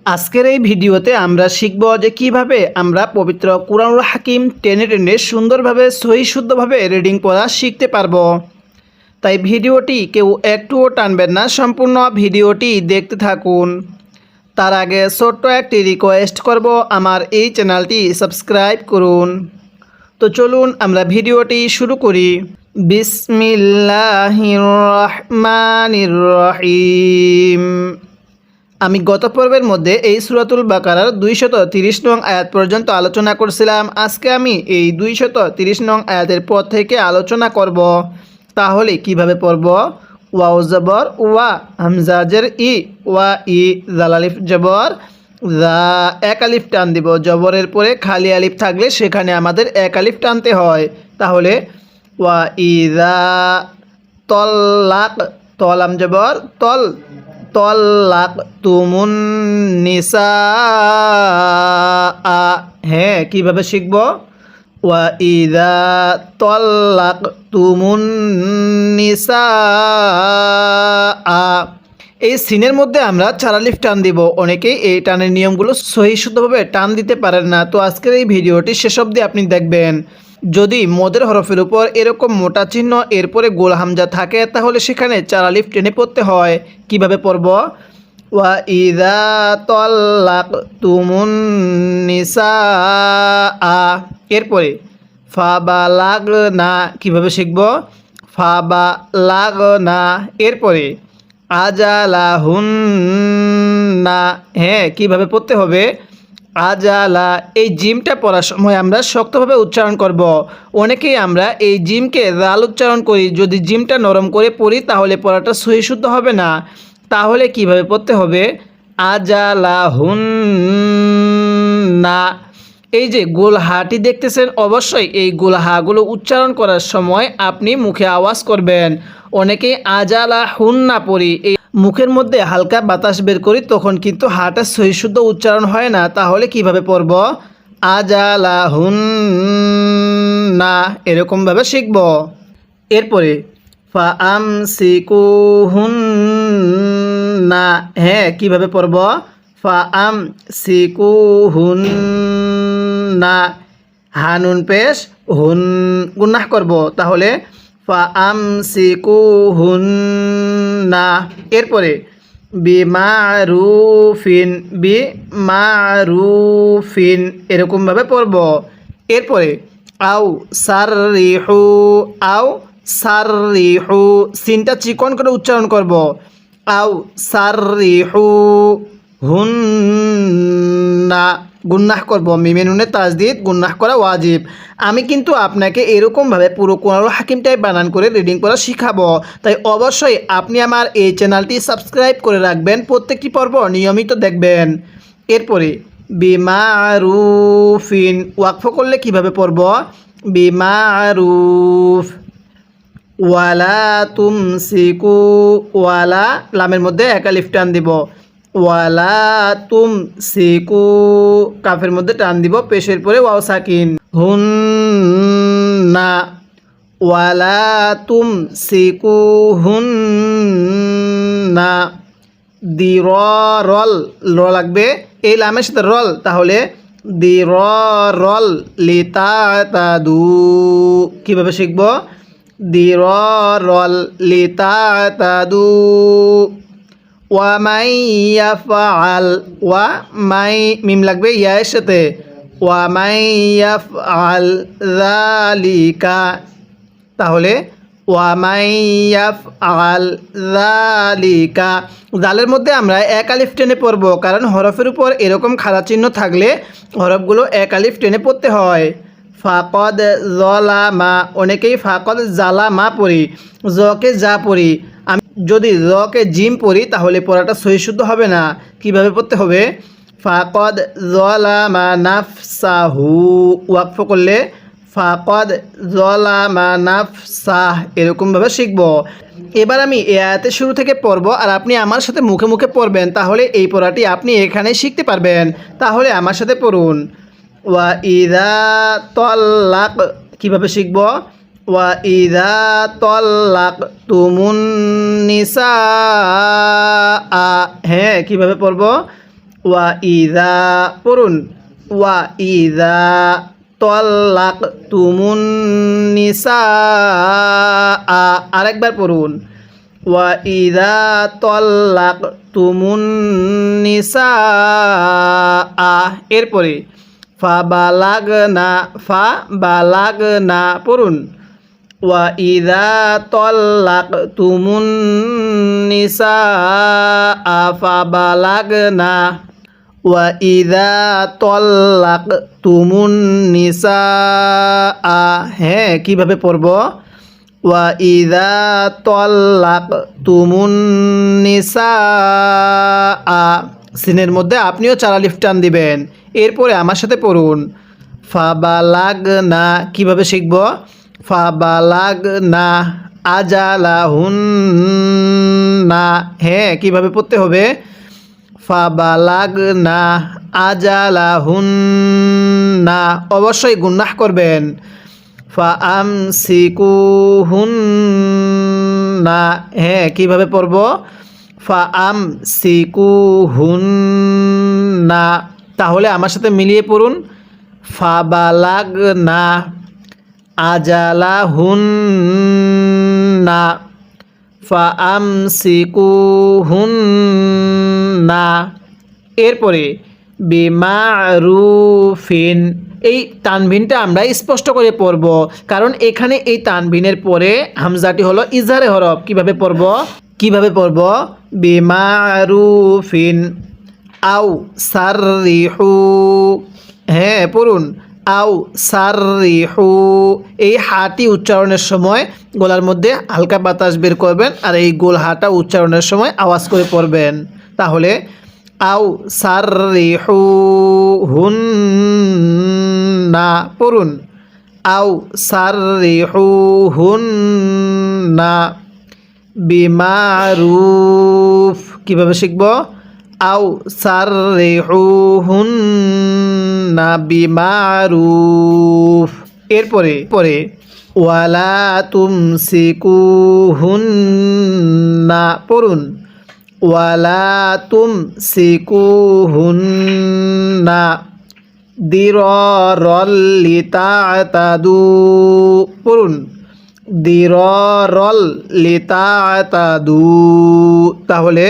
আজকের এই ভিডিওতে আমরা শিখব যে কিভাবে আমরা পবিত্র কুরআনুল হাকিম টেনে টেনে সুন্দরভাবে সহি শুদ্ধভাবে রিডিং পড়া শিখতে পারবো। তাই ভিডিওটি কেউ একটুও টানবেন না, সম্পূর্ণ ভিডিওটি দেখতে থাকুন। তার আগে ছোট্ট একটি রিকোয়েস্ট করব, আমার এই চ্যানেলটি সাবস্ক্রাইব করুন। তো চলুন আমরা ভিডিওটি শুরু করি। বিসমিল্লাহির রহমানির রহিম। আমি গত পর্বের মধ্যে এই সূরাতুল বাকারার 230 নং আয়াত পর্যন্ত আলোচনা করছিলাম। আজকে আমি এই 230 নং আয়াতের পর থেকে আলোচনা করব। তাহলে কিভাবে পড়ব? ওয়াও জবর ওয়া, হামজা জের ই, ওয়া ই, জাল আলিফ জবর যা, এক আলিফ টান দিব। জবরের পরে খালি আলিফ থাকলে সেখানে আমাদের এক আলিফ টানতে হয়। তাহলে ওয়া ইযা তল্লাক, তলাম জবর তল, তল্লাক তুমুন নিসা। হ্যাঁ, কিভাবে শিখব? ওয়া ইযা তল্লাক তুমুন নিসা। এই সিনের মধ্যে আমরা 4 আলিফ টান দিব। অনেকেই এই টানের নিয়মগুলো সহি শুদ্ধভাবে টান দিতে পারেন না। তো আজকের এই ভিডিওটি শেষ অবধি আপনি দেখবেন। যদি মদের হরফের উপর এরকম মোটা চিহ্ন এরপরে গোল হামজা থাকে তাহলে সেখানে 4 আলিফ টেনে পড়তে হয়। কিভাবে পড়ব? ওয়া ইযা তাল্লাকতুমুন নিসা। এরপরে ফাবালাগনা, কিভাবে শিখব? ফাবালাগনা। এরপরে আজালাহুন্না। হ্যাঁ, কিভাবে পড়তে হবে? আজালা। এই জিমটা পড়ার সময় আমরা শক্তভাবে উচ্চারণ করব। অনেকেই আমরা এই জিমকে জাল উচ্চারণ করি। যদি জিমটা নরম করে পড়ি তাহলে পড়াটা সহি শুদ্ধ হবে না। তাহলে কিভাবে পড়তে হবে? আজালাহুন্না। এই যে গোল হাটি দেখতেছেন, অবশ্যই এই গোল হাগুলো উচ্চারণ করার সময় আপনি মুখে আওয়াজ করবেন। অনেকেই আজালাহুন্না পড়ি, এই মুখের মধ্যে হালকা বাতাস বের করি, তখন কিন্তু হাটা সহি শুদ্ধ উচ্চারণ হয় না। তাহলে কিভাবে পড়ব? আজালাহুন্না, এরকমভাবে শিখব। এরপরে ফাআমসিকুহুন্না। হ্যাঁ, কিভাবে পড়ব? ফাআমসিকুহুন্না, হানুন পেশ হুন, গুনাহ করব। তাহলে ফাআমসিকুহুন্না। এরপরে বিমারুফিন, বিমারুফিন, এরকমভাবে পড়ব। এরপরে আও সাররিহু, আও সাররিহু, সিনটা চিকন করে উচ্চারণ করব। আও সাররিহু হুন্না, গুন্নাহ করব। মিমে নুনে তাজদিদ, গুন্নাহ করা ওয়াজিব। আমি কিন্তু আপনাকে এরকমভাবে পুরো কুরআনুল হাকিমটাই বানান করে রিডিং করা শিখাবো। তাই অবশ্যই আপনি আমার এই চ্যানেলটি সাবস্ক্রাইব করে রাখবেন, প্রত্যেকটি পর্ব নিয়মিত দেখবেন। এরপরে বিমারুফিন, ওয়াকফ করলে কিভাবে পড়ব? বিমারুফ। ওয়ালা তুমসিকু, ওয়ালা, লামের মধ্যে এক আলিফ টান দিব। ওয়ালা তুমসিকু, কাফের মধ্যে টান দিব, পেশের পরে ওয়াও সাকিন। হুন্না, ওয়ালা তুমসিকু হুন্না। দিররল, ল লাগবে এই লামের সাথে রল, তাহলে দিররল লিতাতাদু। কিভাবে শিখব? দিররল লিতাতাদু। ওয়ামাই ইয়াফআল, ওয়া মাই, মিম লাগবে ইয়ার সাথে। ওয়ামাই ইয়াফআল যালিকা, তাহলে ওয়ামাই ইয়াফআল যালিকা। জালের মধ্যে আমরা এক আলিফ টেনে পড়ব, কারণ হরফের উপর এরকম খাড়া চিহ্ন থাকলে হরফগুলো এক আলিফ টেনে পড়তে হয়। ফাকদ জলামা, অনেকেই ফাকদ জালামা পড়ি, জকে যা পড়ি। আমি যদি জকে জিম পড়ি তাহলে পড়াটা সহি শুদ্ধ হবে না। কিভাবে পড়তে হবে? ফাকদ জলামা নাফসাহু, ওয়াকফ করলে ফাকদ জলামা নাফসাহ, এরকমভাবে শিখব। এবার আমি এ আয়াতের শুরু থেকে পড়ব আর আপনি আমার সাথে মুখে মুখে পড়বেন, তাহলে এই পড়াটি আপনি এখানে শিখতে পারবেন। তাহলে আমার সাথে পড়ুন। ওয়া ইযা তাল্লাক, কিভাবে শিখব? ওয়া ইযা তাল্লাকতুমুন নিসা। হ্যাঁ, কিভাবে পড়ব? ওয়া ইদা পড়ুন ওয়া ইদা তাল্লাকতুমুন নিসা আরেকবার পড়ুন ওয়া ইদা তাল্লাকতুমুন নিসা এরপরে ফাবালাগনা পড়ুন ওয়া ইদা তাল্লাকতুমুন নিসা ফাবালাগনা ওয়া ইদা তাল্লাকতুমুন নিসা হ্যাঁ কিভাবে পড়ব ওয়া ইদা তাল্লাকতুমুন নিসা সিনের মধ্যে আপনিও 4 আলিফ টান দিবেন। এরপরে আমার সাথে পড়ুন ফাবালাগনা কিভাবে শিখব ফাবালাগনা আজালাহুন্না হ্যাঁ কিভাবে পড়তে হবে ফাবালাগনা আজালাহুন্না অবশ্যই গুনাহ করবেন ফাআমসিকুহুন্না হ্যাঁ কিভাবে পড়ব ফাআমসিকুহুন্না তাহলে আমার সাথে মিলিয়ে পড়ুন ফাবালাগনা আজালাহুন্না ফাআমসিকুহুন্না এরপরে বিমারুফিন এই তানভিনটা আমরা স্পষ্ট করে পড়ব কারণ এখানে এই তানভিনের পরে হামজাটি হলো ইজহারে হরফ কিভাবে পড়ব বিমারুফিন আও সাররিহু হ্যাঁ পড়ুন আও সাররিহু এই হাটি উচ্চারণের সময় গলার মধ্যে হালকা বাতাস বের করবেন আর এই গোল হাটা উচ্চারণের সময় আওয়াজ করে পড়বেন তাহলে আও সাররিহু হুন্না পড়ুন আও সাররিহু হুন্না বিমারুফ কিভাবে শিখব আও সাররিহুন্না বিমারুফ এরপরে ওয়ালা তুমসিকুহুন্না পড়ুন ওয়ালা তুমসিকুহুন্না দিরারাল লিতাতাদু পড়ুন দিরারাল লিতাতাদু তাহলে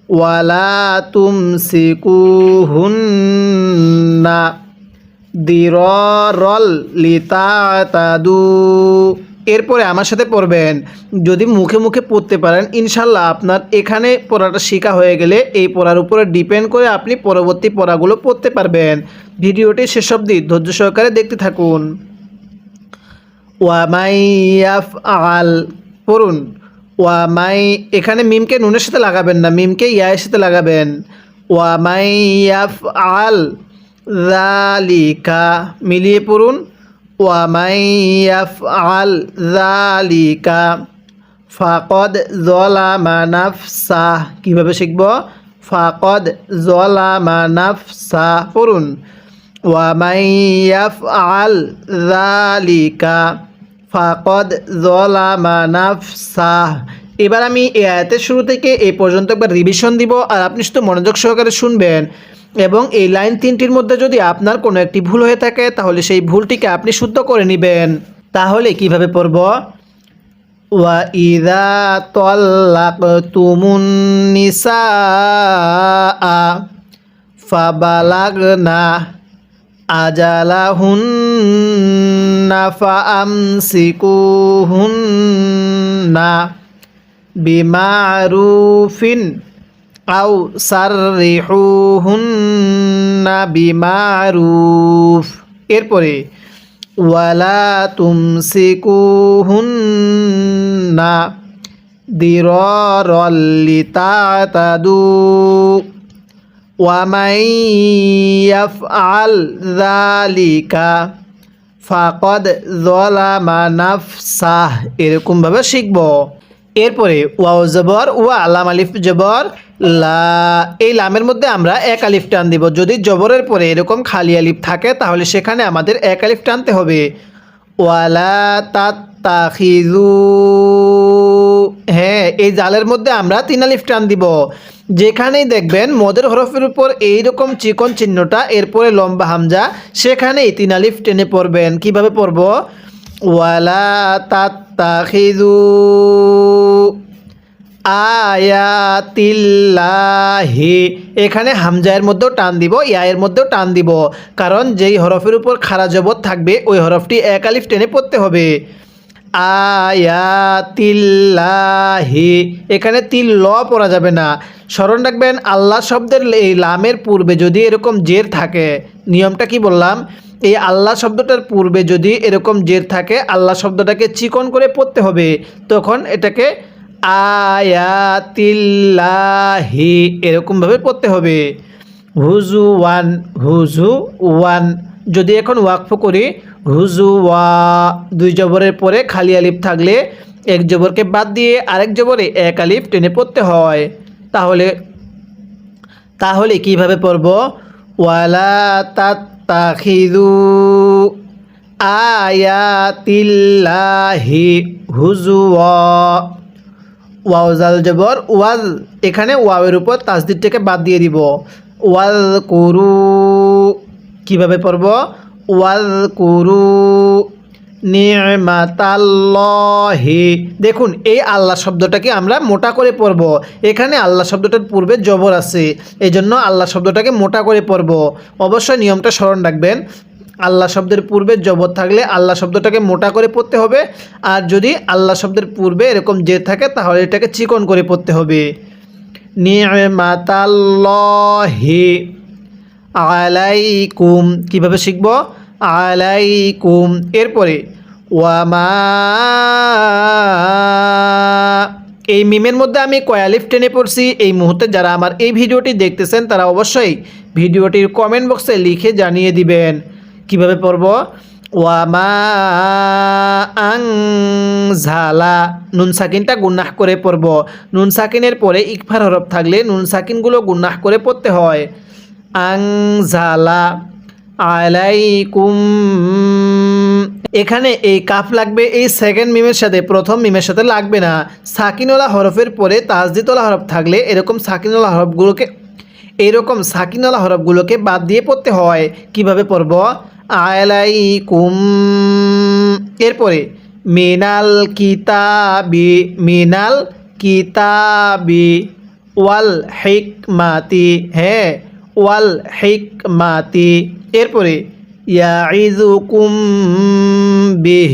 ওয়ালা তুমসিকুহুন্না দিরারাল লিতাতাদু এরপরে আমার সাথে পড়বেন যদি মুখে মুখে পড়তে পারেন ইনশাল্লাহ আপনার এখানে পড়াটা শেখা হয়ে গেলে এই পড়ার উপরে ডিপেন্ড করে আপনি পরবর্তী পড়াগুলো পড়তে পারবেন ভিডিওটি শেষ অবধি ধৈর্য সহকারে দেখতে থাকুন ওয়ামাই ইয়াফআল পড়ুন ওয়ামাই এখানে মিমকে নুনের সাথে লাগাবেন না মিমকে ইয়ায়ের সাথে লাগাবেন ওয়ামাই ইয়াফআল যালিকা মিলিয়ে পড়ুন ওয়ামাই ইয়াফআল যালিকা ফাকাদ যালামা নাফসাহ কিভাবে শিখব ফাকাদ যালামা নাফসাহ পড়ুন ওয়ামাই ইয়াফআল যালিকা ফাকাদ যালামা নাফসাহ এবার আমি এই আয়াতের শুরু থেকে এই পর্যন্ত একবার রিভিশন দিব আর আপনি শুধু মনোযোগ সহকারে শুনবেন এবং এই লাইন তিনটির মধ্যে যদি আপনার কোনো একটি ভুল হয়ে থাকে তাহলে সেই ভুলটিকে আপনি শুদ্ধ করে নেবেন তাহলে কিভাবে পড়ব ওয়া ইযা তাল্লাকতুমুন নিসা ফাবালাগনা আজালাহুন্না ফাআমসিকুহুন্না বিমারুফিন আও সাররিহুন্না বিমারুফ এরপরে ওয়ালা তুমসিকুহুন্না দিরারাল লিতাতাদু ওয়ামাই ইয়াফআল যালিকা ফাকাদ যালামা নাফসাহ এরকমভাবে শিখব এরপরে ওয়াও জবর ওয়া লাম আলিফ জবর লা এই লামের মধ্যে আমরা এক আলিফ টান দিব যদি জবরের পরে এরকম খালি আলিফ থাকে তাহলে সেখানে আমাদের এক আলিফ টানতে হবে ওয়ালা তাত্তাখিযু হ্যাঁ এই জালের মধ্যে আমরা 3 আলিফ টান দিব যেখানেই দেখবেন মদের হরফের উপর এইরকম চিকন চিহ্নটা এরপরে লম্বা হামজা সেখানেই 3 আলিফ টেনে পড়বেন। কিভাবে পড়ব? ওয়ালা তাত্তাখিযু আয়াতিল্লাহি, এখানে হামজায়ের মধ্যেও টান দিব, ইয়ায়ের মধ্যেও টান দিব, কারণ যেই হরফের উপর খাড়া জবর থাকবে ওই হরফটি 1 আলিফ টেনে পড়তে হবে। আয়াতিল্লাহি, এখানে তিল ল পড়া যাবে না। স্মরণ রাখবেন আল্লাহ শব্দের এই লামের পূর্বে যদি এরকম জের থাকে, নিয়মটা কি বললাম, এই আল্লাহ শব্দটার পূর্বে যদি এরকম জের থাকে আল্লাহ শব্দটাকে চিকন করে পড়তে হবে, তখন এটাকে আয়াতিল্লাহি এরকমভাবে পড়তে হবে। হুজু ওয়ান, হুজু ওয়ান। যদি এখন ওয়াকফ করি হুজু ওয়া, 2 জবরের পরে খালি আলিফ থাকলে এক জবরকে বাদ দিয়ে আরেক জবরে 1 আলিফ টেনে পড়তে হয়। তাহলে কিভাবে পড়ব? ওয়ালা তাত্তাখিযু আয়াতিল্লাহি হুজুয়া। ওয়াও জাল জবর ওয়াজ, এখানে ওয়াওয়ের উপর তাসদিদটাকে বাদ দিয়ে দিব। ওয়াল কুরু, কিভাবে পড়ব? ওয়াল কুরু নি'মাতাল্লাহি। দেখুন এই আল্লাহ শব্দটাকে আমরা মোটা করে পড়ব, এখানে আল্লাহ শব্দটার পূর্বে জবর আছে, এই জন্য আল্লাহ শব্দটাকে মোটা করে পড়ব। অবশ্যই নিয়মটা স্মরণ রাখবেন, আল্লাহ শব্দের পূর্বে জবর থাকলে আল্লাহ শব্দটাকে মোটা করে পড়তে হবে, আর যদি আল্লাহ শব্দের পূর্বে এরকম জের থাকে তাহলে এটাকে চিকন করে পড়তে হবে। নি'মাতাল্লাহি আলাইকুম, কিভাবে শিখব? আলাইকুম। এরপরে ওয়ামা, এই মিমের মধ্যে আমি কয় আলিফ টেনে পড়ছি এই মুহূর্তে যারা আমার এই ভিডিওটি দেখতেছেন তারা অবশ্যই ভিডিওটির কমেন্ট বক্সে লিখে জানিয়ে দিবেন। কিভাবে পড়ব? ওয়ামা আনজালা, নুন সাকিনটা গুন্নাহ করে পড়ব। নুন সাকিনের পরে ইকফার হরফ থাকলে নুন সাকিনগুলো গুন্নাহ করে পড়তে হয়। আনজালা আলাইকুম, এখানে এই কাফ লাগবে এই সেকেন্ড মিমের সাথে, প্রথম মিমের সাথে লাগবে না। সাকিনওয়ালা হরফের পরে তাসদিদওয়ালা হরফ থাকলে এরকম সাকিনওয়ালা হরফগুলোকে বাদ দিয়ে পড়তে হয়। কিভাবে পড়ব? আলাইকুম। এরপরে মিনাল কিতাবি, মিনাল কিতাবি ওয়াল হিকমাতি, হ্যাঁ ওয়াল হিকমাতি। এরপরে ইয়াইযুকুম বিহ,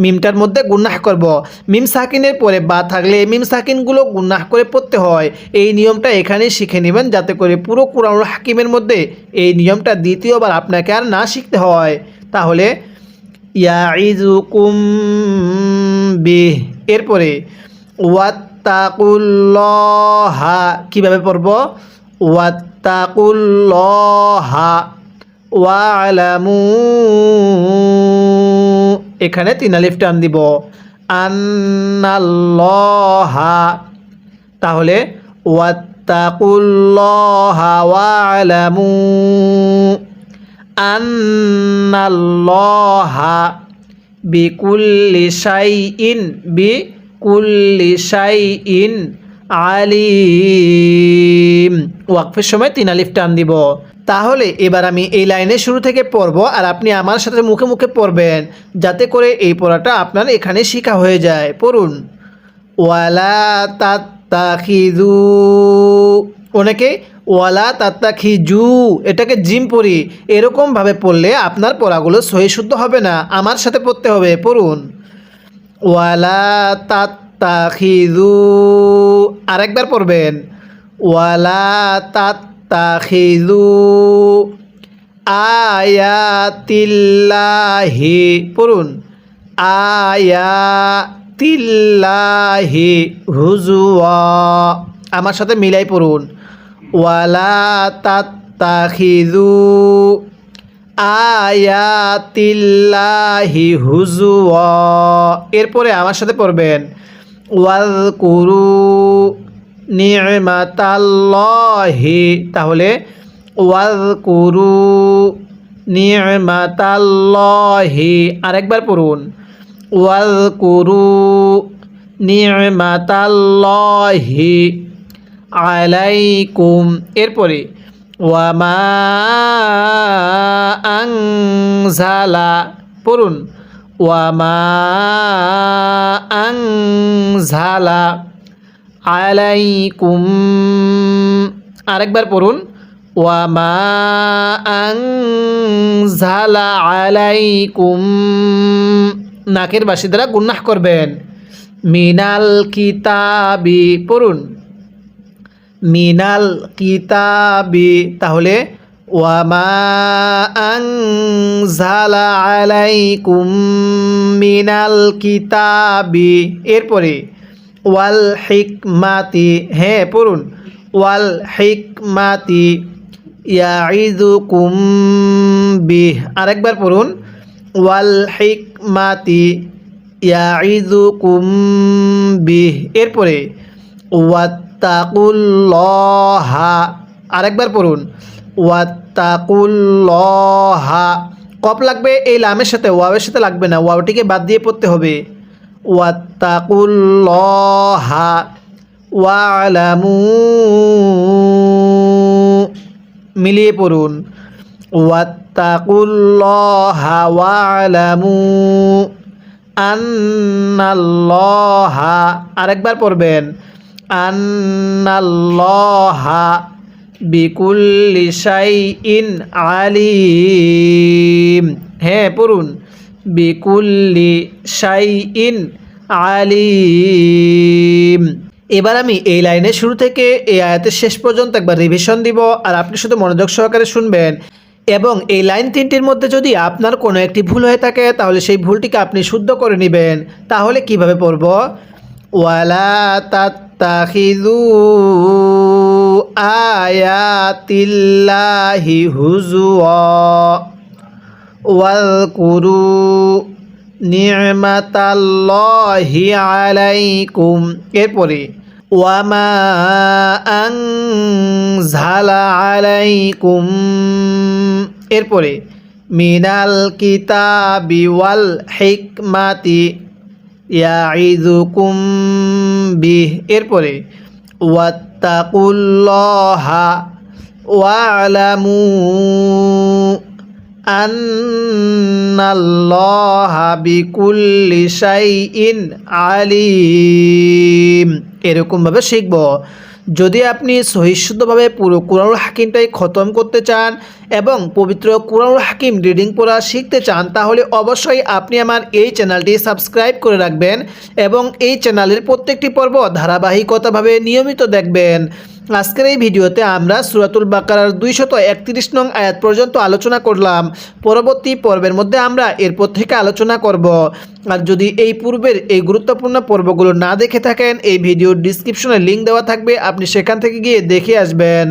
মিমটার মধ্যে গুন্নাহ করব। মিম সাকিনের পরে বা থাকলে মিম সাকিনগুলো গুন্নাহ করে পড়তে হয়। এই নিয়মটা এখানেই শিখে নেবেন যাতে করে পুরো কুরআনুল হাকিমের মধ্যে এই নিয়মটা দ্বিতীয়বার আপনাকে আর না শিখতে হয়। তাহলে ইয়াইযুকুম বিহ। এরপরে ওয়াত্তাকুল্লাহা, কিভাবে পড়ব? ওয়াত্তাকুল্লাহা ওয়ালামু, এখানে 3 আলিফ টান দিব। আন্নাল্লাহা, তাহলে ওয়াত্তাকুল্লাহা ওয়ালামু আন্নাল্লাহা বিকুল্লি শাইইন আলিম। ওয়াকফের সময় 3 আলিফ টান দিব। তাহলে এবার আমি এই লাইনের শুরু থেকে পড়ব আর আপনি আমার সাথে মুখে মুখে পড়বেন যাতে করে এই পড়াটা আপনার এখানে শেখা হয়ে যায়। পড়ুন। ওয়ালা তাত্তাখিযু, অনেকে ওয়ালা তাত্তাখিজু এটাকে জিম পড়ি, এরকমভাবে পড়লে আপনার পড়াগুলো সহি শুদ্ধ হবে না, আমার সাথে পড়তে হবে। পড়ুন। ওয়ালা তাত্তাখিযু, আরেকবার পড়বেন। ওয়ালা তাত্তাখিযু আয়াতিল্লাহি, পড়ুন। আয়াতিল্লাহি হুজুয়া, আমার সাথে মিলাই পড়ুন। ওয়ালা তাত্তাখিযু আয়াতিল্লাহি হুজুয়া। এরপরে আমার সাথে পড়বেন। ওয়াযকুরু নি'মাতাল্লাহি, তাহলে ওয়াযকুরু নি'মাতাল্লাহি, আরেকবার পড়ুন। ওয়াযকুরু নি'মাতাল্লাহি আলাইকুম। এরপরে ওয়ামা আনজালা পড়ুন ওয়ামা আনজালা আলাইকুম। আরেকবার পড়ুন ওয়ামা আনজালা আলাইকুম। নাকের বাসি দ্বারা গুন্নাহ করবেন। মিনাল কিতাবি পড়ুন মিনাল কিতাবি। তাহলে ওয়ামা আনজালা আলাইকুম মিনাল কিতাবি। এরপরে ওয়াল হিকমাতি, হ্যাঁ পড়ুন ওয়াল হিকমাতি ইয়াইযুকুম বিহ। আরেকবার পড়ুন ওয়াল হিকমাতি ইয়াইযুকুম বিহ। এরপরে ওয়াত্তাকুল্লাহা। আরেকবার পড়ুন ওয়াত্তাকুল্লাহা। কফ লাগবে এই লামের সাথে, ওয়াওয়ের সাথে লাগবে না, ওয়াওটিকে বাদ দিয়ে পড়তে হবে। ওয়াত্তাকুল্লাহা ওয়ালামু, মিলিয়ে পড়ুন ওয়াত্তাকুল্লাহা ওয়ালামু আন্নাল্লাহা। আরেকবার পড়বেন আন্নাল্লাহা বিকুল্লি শাইইন আলিম। হ্যাঁ পড়ুন বিকুল্লি শাইইন আলিম। এবার আমি এই লাইনের শুরু থেকে এই আয়াতের শেষ পর্যন্ত একবার রিভিশন দিব, আর আপনি শুধু মনোযোগ সহকারে শুনবেন। এবং এই লাইন তিনটির মধ্যে যদি আপনার কোনো একটি ভুল হয়ে থাকে তাহলে সেই ভুলটিকে আপনি শুদ্ধ করে নেবেন। তাহলে কিভাবে পড়ব? ওয়ালা তাত্তাখিযু আয়াতিল্লাহি হুজুয়া ওয়াযকুরু নি'মাতাল্লাহি আলাইকুম। এরপরে ওয়ামা আনজালা আলাইকুম। এরপরে মিনাল কিতাবি ওয়াল হিকমাতি ইয়াইযুকুম বিহ। এরপরে ওয়াত্তাকুল্লাহা ওয়ালামু আন্নাল্লাহা বিকুল্লি শাইইন আলিম। এরকমভাবে শিখব। যদি আপনি সহিষ্ণুভাবে পুরো কুরআনুল হাকিমটাই খতম করতে চান এবং পবিত্র কুরআনুল হাকিম রিডিং পড়া শিখতে চান তাহলে অবশ্যই আপনি আমার এই চ্যানেলটি সাবস্ক্রাইব করে রাখবেন এবং এই চ্যানেলের প্রত্যেকটি পর্ব ধারাবাহিকতাভাবে নিয়মিত দেখবেন। আজকের এই ভিডিওতে আমরা সূরাতুল বাকারার 231 নং আয়াত পর্যন্ত আলোচনা করলাম। পরবর্তী পর্বের মধ্যে আমরা এরপর থেকে আলোচনা করব। আর যদি এই পূর্বের এই গুরুত্বপূর্ণ পর্বগুলো না দেখে থাকেন এই ভিডিওর ডিসক্রিপশনে লিঙ্ক দেওয়া থাকবে, আপনি সেখান থেকে গিয়ে দেখে আসবেন।